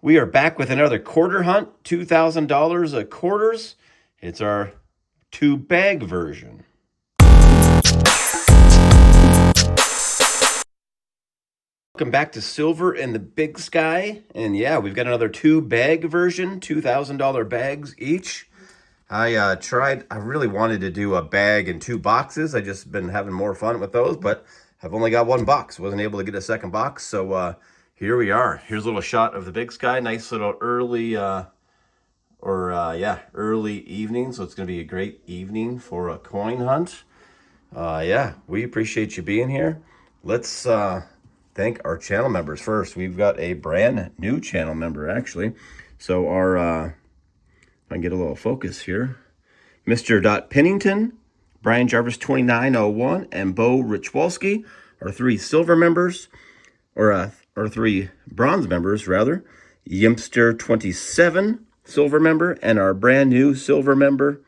We are back with another quarter hunt, $2,000 of quarters. It's our two-bag version. Welcome back to Silver in the Big Sky. And yeah, we've got another two-bag version, $2,000 bags each. I really wanted to do a bag and two boxes. I just been having more fun with those, but I've only got one box. Wasn't able to get a second box, so here we are. Here's a little shot of the Big Sky. Nice little early early evening, so it's going to be a great evening for a coin hunt. Yeah, we appreciate you being here. Let's thank our channel members first. We've got a brand new channel member, actually. So our, if I can get a little focus here, Mr. Pennington, Brian Jarvis 2901, and Bo Richwalski are three silver members, or three bronze members, rather. Yimpster 27, silver member, and our brand new silver member,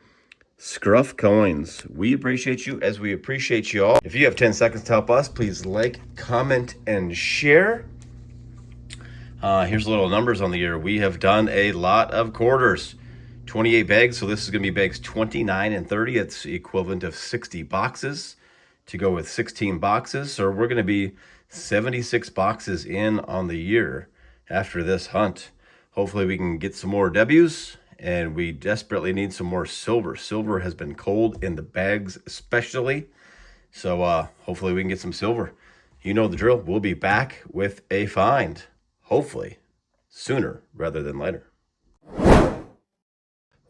Scruff Coins. We appreciate you as we appreciate you all. If you have 10 seconds to help us, please like, comment, and share. Here's a little numbers on the year. We have done a lot of quarters. 28 bags, so this is going to be bags 29 and 30. It's the equivalent of 60 boxes to go with 16 boxes. So we're going to be 76 boxes in on the year after this hunt. Hopefully we can get some more W's, and we desperately need some more silver. Silver has been cold in the bags especially. So hopefully we can get some silver. You know the drill. We'll be back with a find, hopefully sooner rather than later.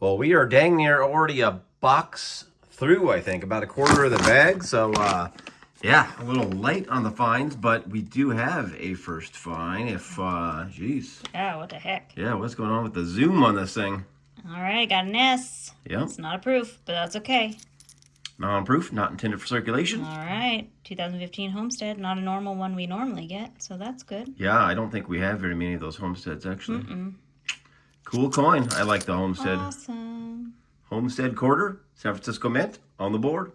Well, we are dang near already a box through, I think, about a quarter of the bag. So, yeah, a little late on the finds, but we do have a first find. Geez. Yeah, what the heck? Yeah, what's going on with the zoom on this thing? All right, got an S. Yeah. It's not a proof, but that's okay. Non-proof, not intended for circulation. All right, 2015 Homestead, not a normal one we normally get, so that's good. Yeah, I don't think we have very many of those Homesteads, actually. Cool coin. I like the Homestead. Awesome. Homestead quarter, San Francisco Mint, on the board.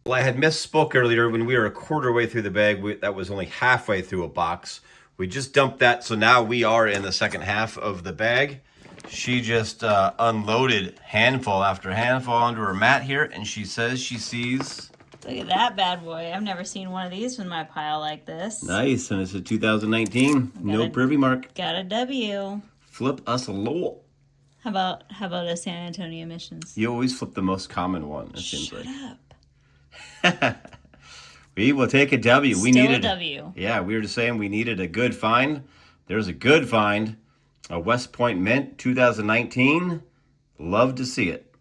Well, I had misspoke earlier when we were a quarter way through the bag. That was only halfway through a box. We just dumped that, so now we are in the second half of the bag. She just unloaded handful after handful onto her mat here, and she says she sees... Look at that bad boy. I've never seen one of these in my pile like this. Nice, and it's a 2019. No privy mark. Got a W. Flip us a low. How about a San Antonio Missions? You always flip the most common one, it seems like. Shut up. We will take a W. Still We needed a W. Yeah, we were just saying we needed a good find. There's a good find. A West Point Mint 2019. Love to see it.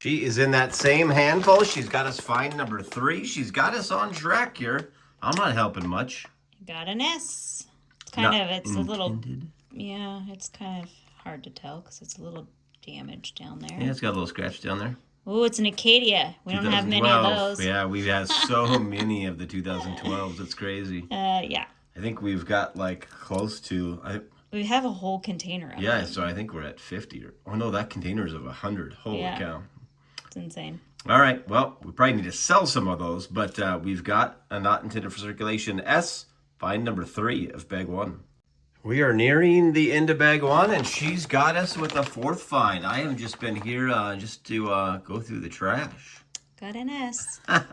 She is in that same handful. She's got us find number 3. She's got us on track here. I'm not helping much. Got an S. It's a little... Yeah, it's kind of hard to tell because it's a little damaged down there. Yeah, it's got a little scratch down there. Oh, it's an Acadia. We don't have many of those. Yeah, we've had so many of the 2012s. It's crazy. Yeah. I think we've got like close to... We have a whole container of them. So I think we're at 50. Oh, no, that container is of 100. Holy cow. It's insane. All right, well, we probably need to sell some of those, but we've got a not intended for circulation S, find number 3 of bag 1. We are nearing the end of bag 1, and she's got us with a 4th find. I have just been here just to go through the trash. Got an S. A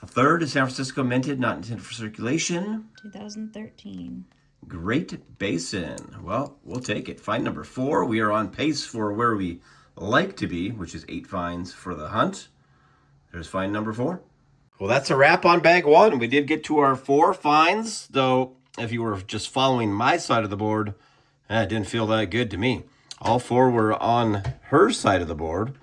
3rd is San Francisco Minted, not intended for circulation. 2013. Great Basin. Well, we'll take it. Find number 4. We are on pace for where we like to be, which is 8 finds for the hunt. There's find number 4. Well, that's a wrap on bag 1. We did get to our 4 finds, though if you were just following my side of the board, it didn't feel that good to me. All 4 were on her side of the board,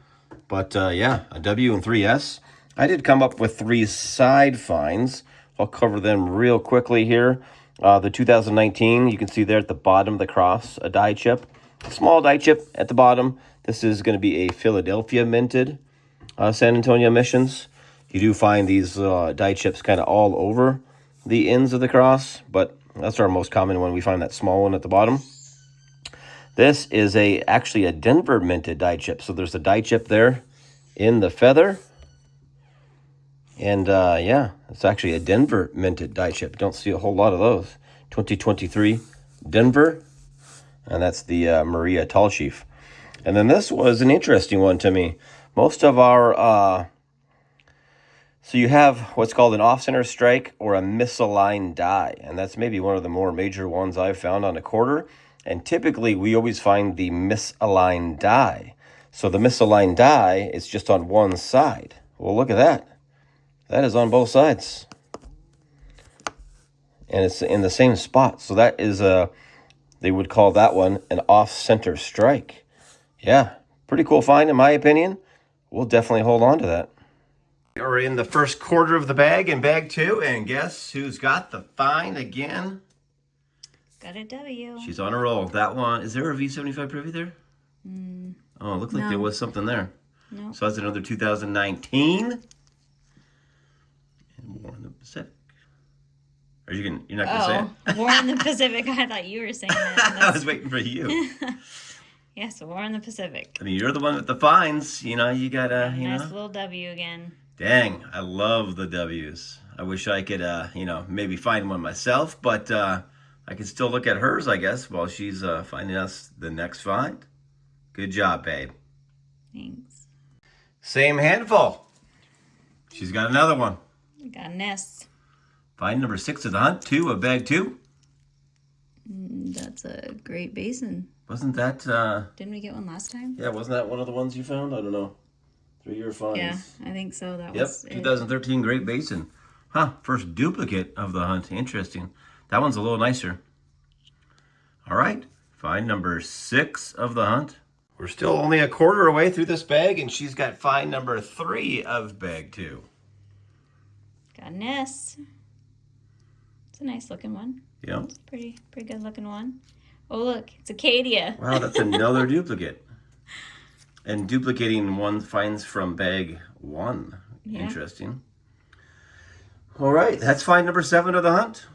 but yeah, a W and 3 S. I did come up with 3 side finds. I'll cover them real quickly here. The 2019, you can see there at the bottom of the cross, a die chip. A small die chip at the bottom. This is going to be a Philadelphia minted San Antonio Missions. You do find these die chips kind of all over the ends of the cross, but that's our most common one. We find that small one at the bottom. This is actually a Denver minted die chip. So there's a die chip there in the feather. And yeah, it's actually a Denver minted die chip. Don't see a whole lot of those. 2023 Denver. And that's the Maria Tall Chief. And then this was an interesting one to me. Most of our, so you have what's called an off-center strike or a misaligned die. And that's maybe one of the more major ones I've found on a quarter. And typically we always find the misaligned die. So the misaligned die is just on one side. Well, look at that. That is on both sides. And it's in the same spot. So that is they would call that one an off-center strike. Yeah, pretty cool find in my opinion. We'll definitely hold on to that. We're in the first quarter of the bag in bag 2, and guess who's got the find again? Got a W. She's on a roll. That one, is there a V75 privy there? Oh, it looked like there was something there. No. So that's another 2019. And War in the Pacific. You're not gonna say it? War in the Pacific. I thought you were saying that. I was waiting for you. Yes, War in the Pacific. I mean, you're the one with the finds. You gotta, Nice little W again. Dang, I love the W's. I wish I could, maybe find one myself, but I can still look at hers, I guess, while she's finding us the next find. Good job, babe. Thanks. Same handful. She's got another one. I got an S. Find number 6 of the hunt, 2 of bag 2. That's a Great Basin. Wasn't that... Didn't we get one last time? Yeah, wasn't that one of the ones you found? I don't know. 3-year finds. Yeah, I think so. That Yep, was 2013 Great Basin. Huh, first duplicate of the hunt. Interesting. That one's a little nicer. All right, find number 6 of the hunt. We're still only a quarter away through this bag, and she's got find number 3 of bag 2. Got an S. It's a nice looking one. Yeah. It's a pretty good looking one. Oh, look, it's Acadia. Wow, that's another duplicate. And duplicating one finds from bag 1. Yeah. Interesting. All right, that's find number 7 of the hunt.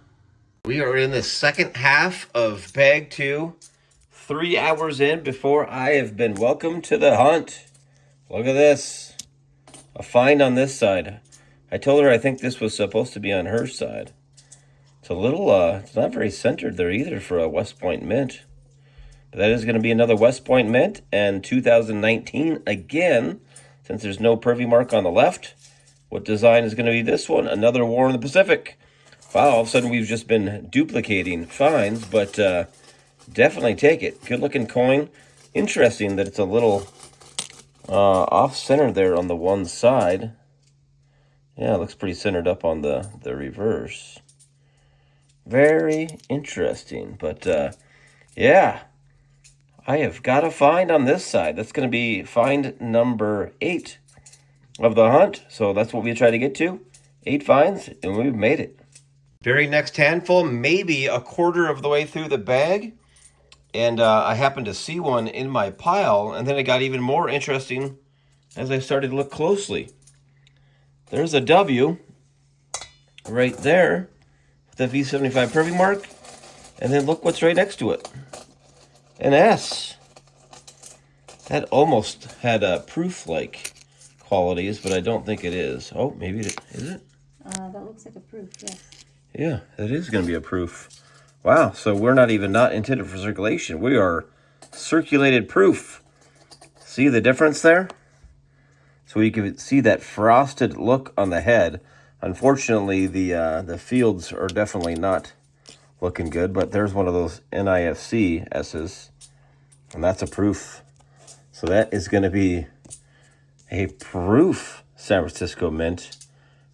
We are in the second half of bag 2. 3 hours in before I have been welcomed to the hunt. Look at this. A find on this side. I told her I think this was supposed to be on her side. It's a little, it's not very centered there either for a West Point Mint. But that is going to be another West Point Mint, and 2019 again, since there's no privy mark on the left. What design is going to be this one? Another War in the Pacific. Wow, all of a sudden we've just been duplicating finds, but definitely take it. Good looking coin. Interesting that it's a little off-center there on the one side. Yeah, it looks pretty centered up on the reverse. Very interesting, but yeah, I have got a find on this side. That's going to be find number 8 of the hunt. So that's what we try to get to. 8 finds, and we've made it. Very next handful, maybe a quarter of the way through the bag. And I happened to see one in my pile, and then it got even more interesting as I started to look closely. There's a W right there, the V75 privy mark, and then look what's right next to it. An S. That almost had a proof-like qualities, but I don't think it is. Oh, maybe it is. It? That looks like a proof, yes. Yeah, that is going to be a proof. Wow, so we're not even not intended for circulation. We are circulated proof. See the difference there? So you can see that frosted look on the head. Unfortunately, the fields are definitely not looking good, but there's one of those NIFC S's, and that's a proof. So that is going to be a proof San Francisco Mint.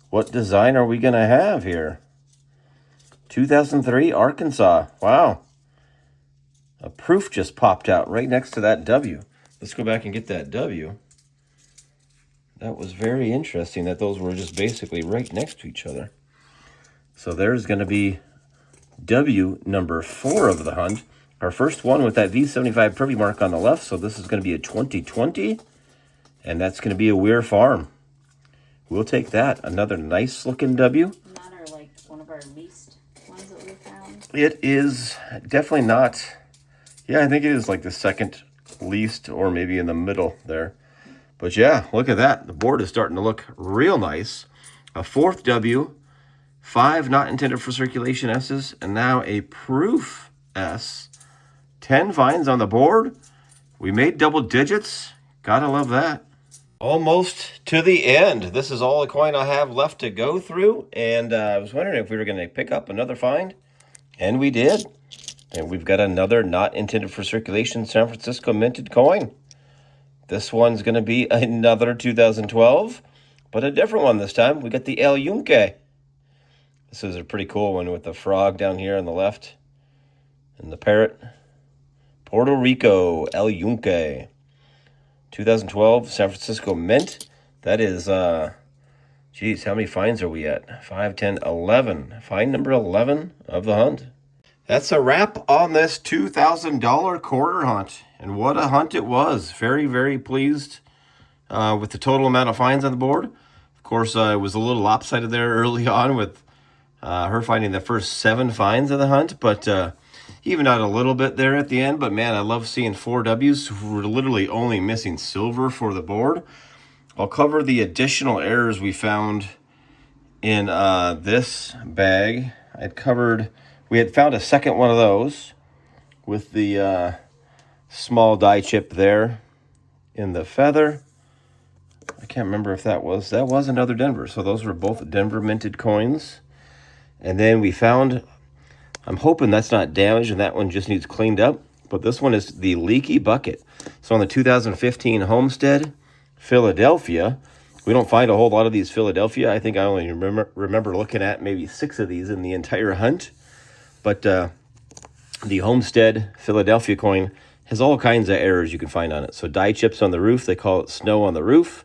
What design are we going to have here? 2003 Arkansas. Wow. A proof just popped out right next to that W. Let's go back and get that W. That was very interesting that those were just basically right next to each other. So there's going to be W number 4 of the hunt. Our first one with that V75 privy mark on the left. So this is going to be a 2020. And that's going to be a Weir Farm. We'll take that. Another nice looking W. Not like one of our least ones that we found. It is definitely not. Yeah, I think it is like the second least or maybe in the middle there. But yeah, look at that. The board is starting to look real nice. A 4th W, 5 not intended for circulation S's, and now a proof S. 10 finds on the board. We made double digits. Gotta love that. Almost to the end. This is all the coin I have left to go through. And I was wondering if we were going to pick up another find. And we did. And we've got another not intended for circulation San Francisco minted coin. This one's going to be another 2012, but a different one this time. We got the El Yunque. This is a pretty cool one with the frog down here on the left and the parrot. Puerto Rico, El Yunque. 2012 San Francisco Mint. That is, geez, how many finds are we at? 5, 10, 11. Find number 11 of the hunt. That's a wrap on this $2,000 quarter hunt. And what a hunt it was. Very, very pleased with the total amount of finds on the board. Of course, it was a little lopsided there early on with her finding the first 7 finds of the hunt. But even out a little bit there at the end. But man, I love seeing 4 W's. We're literally only missing silver for the board. I'll cover the additional errors we found in this bag. We had found a second one of those with the small die chip there in the feather. I can't remember if that was another Denver. So those were both Denver minted coins. And then we found, I'm hoping that's not damaged and that one just needs cleaned up. But this one is the leaky bucket. So on the 2015 Homestead, Philadelphia, we don't find a whole lot of these Philadelphia. I think I only remember looking at maybe 6 of these in the entire hunt. But the Homestead Philadelphia coin has all kinds of errors you can find on it. So die chips on the roof, they call it snow on the roof.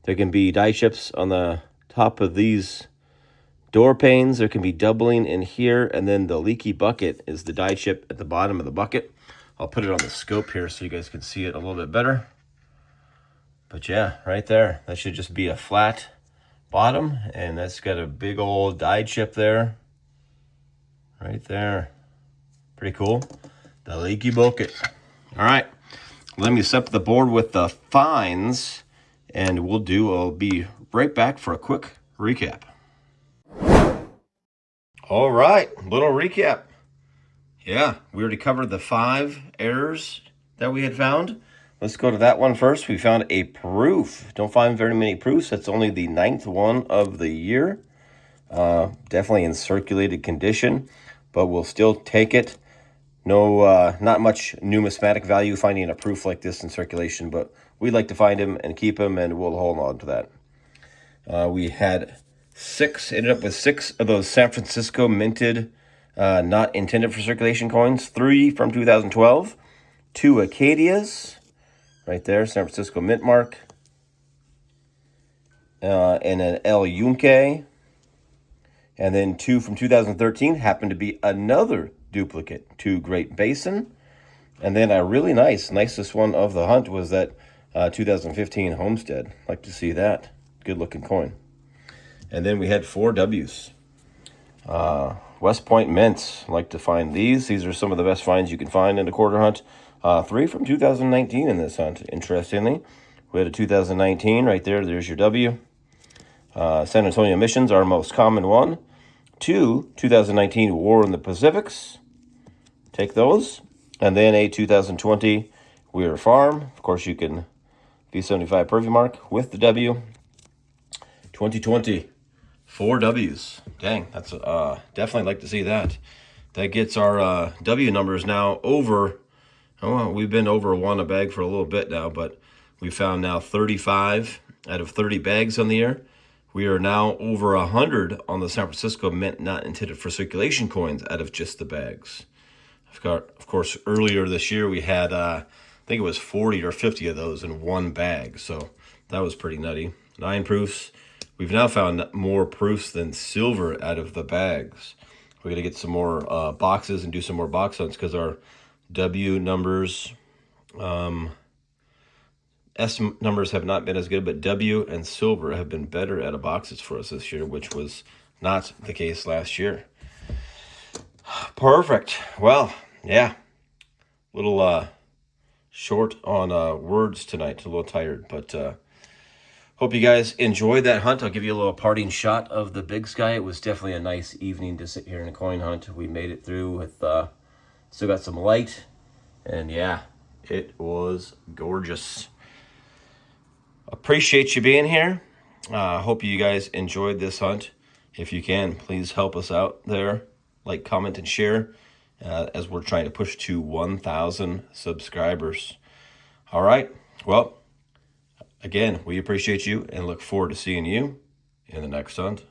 There can be die chips on the top of these door panes. There can be doubling in here. And then the leaky bucket is the die chip at the bottom of the bucket. I'll put it on the scope here so you guys can see it a little bit better. But yeah, right there. That should just be a flat bottom. And that's got a big old die chip there. Right there. Pretty cool. The leaky bucket. All right. Let me set up the board with the finds. And I'll be right back for a quick recap. All right. Little recap. Yeah, we already covered the 5 errors that we had found. Let's go to that one first. We found a proof. Don't find very many proofs. That's only the 9th one of the year. Definitely in circulated condition, but we'll still take it. No, not much numismatic value finding a proof like this in circulation, but we like to find them and keep them, and we'll hold on to that. We had ended up with 6 of those San Francisco minted, not intended for circulation coins. 3 from 2012, 2 Acadias, right there, San Francisco mint mark, and an El Yunque. And then 2 from 2013 happened to be another duplicate, 2 Great Basin. And then a really nicest one of the hunt was that 2015 Homestead. Like to see that. Good looking coin. And then we had 4 W's. West Point Mints. Like to find these. These are some of the best finds you can find in a quarter hunt. 3 from 2019 in this hunt, interestingly. We had a 2019 right there. There's your W. San Antonio Missions, our most common one. 2 2019 War in the Pacifics. Take those. And then a 2020 Weir Farm. Of course, you can V75 Purview Mark with the W. 2020, 4 W's. Dang, that's definitely like to see that. That gets our W numbers now over. We've been over 1 a bag for a little bit now, but we found now 35 out of 30 bags on the year. We are now over 100 on the San Francisco mint not intended for circulation coins out of just the bags. Of course, earlier this year we had, I think it was 40 or 50 of those in 1 bag. So that was pretty nutty. 9 proofs. We've now found more proofs than silver out of the bags. We're going to get some more boxes and do some more box hunts because our W numbers, S numbers have not been as good, but W and silver have been better out of boxes for us this year, which was not the case last year. Perfect. Well, yeah, little short on words tonight. A little tired, but hope you guys enjoyed that hunt. I'll give you a little parting shot of the Big Sky. It was definitely a nice evening to sit here in a coin hunt. We made it through with still got some light And yeah, it was gorgeous. Appreciate you being here. Hope you guys enjoyed this hunt. If you can, please help us out there. Like, comment, and share as we're trying to push to 1,000 subscribers. All right. Well, again, we appreciate you and look forward to seeing you in the next hunt.